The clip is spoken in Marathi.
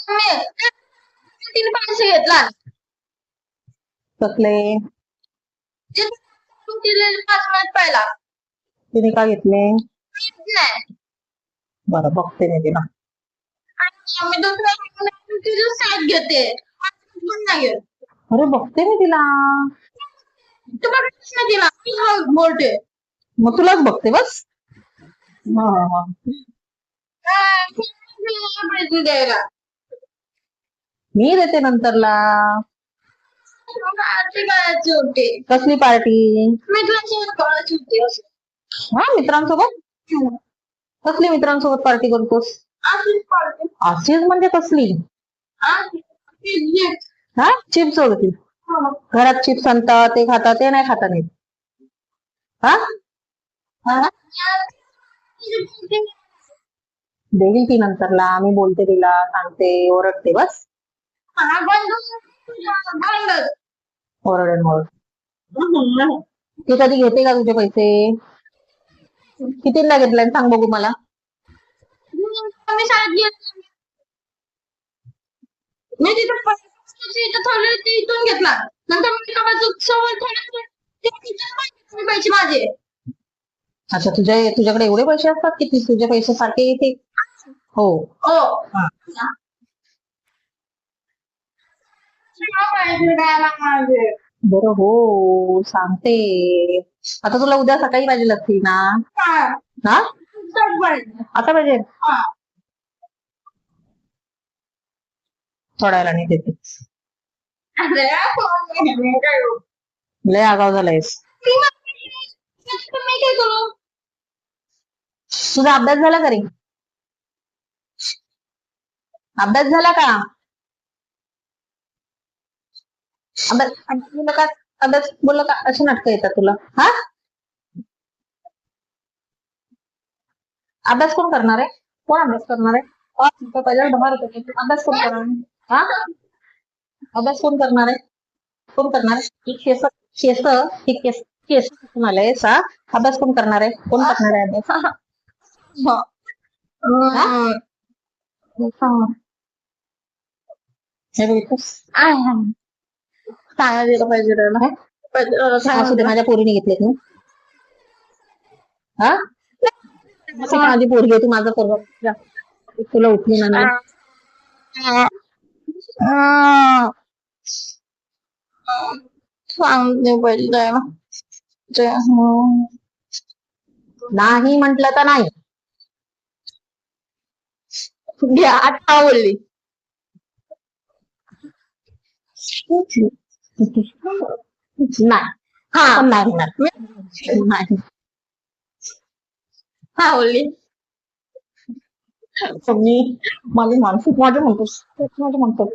तिने पैसे घेतला कसले? तिने 5 मिनिट पहिला तिने का घेतले? नाही बरं बघते मी तिला. मी दुसऱ्या तिची साथ घेते पण नाही घेत. अरे बघते मी तिला. तू बघतेस ना तिला मी बोलते मग तुलाच बघते बस. हा, हा. पैसे द्यायला मी देते नंतरला. आरती करायची होती कसली पार्टी? मी तुला शेअर करायची होती असं हा मित्रांसोबत. कसली मित्रांसोबत पार्टी करतोस? अशीच पार्टी अशीच म्हणजे कसली? हा चिप्स होती. घरात चिप्स आणतात ते खाता ते नाही खाता नाही. हा हा? देईल ती नंतरला. मी बोलते तिला सांगते ओरडते बस. ओरडेन ओरड. ती कधी घेते का तुझे पैसे? कितीला घेतलाय सांग बघू मला. मी शाळेत गेले मी तिथं पैसे इथं ठेवले होते इथून घेतला नंतर मी एका बाजू समोर ठेवले पैसे माझे. अच्छा तुझ्याकडे एवढे पैसे असतात की तुझे पैसे सारखे येते? हो हो हा. बरं हो सांगते. आता तुला उद्या सकाळी पाहिजे असतील ना? हा आता पाहिजे. थोड्या वेळाने देते. लय आगाव झालायस. मी काय करू तुझा अभ्यास झाला का रे? अभ्यास झाला का? अभ्यास बोलला का? अशी नाटकं येतात तुला? हा अभ्यास कोण करणार आहे? कोण अभ्यास करणार आहे? पहिल्या बाहेर होते अभ्यास कोण करणार आहे? हा अभ्यास कोण करणार आहे? कोण करणार आहे? केस केस हे केस केस कुठून आलंय सा? अभ्यास कोण करणार आहे? कोण करणार आहे अभ्यास? हे बघितलंस? सांगा दिलं पाहिजे त्याला असू दे माझ्या पोरीने घेतलेत ना. हा माझी पोरगी आहे तू माझा पोरगा. तुला उठली ना सांगते पाहिजे नाही म्हंटल तर नाही. आता बोलली नाही हा पण नाही होणार. नाही हा बोलली मी माझी मानसिक माझ्या म्हणतोस माझ्या म्हणतो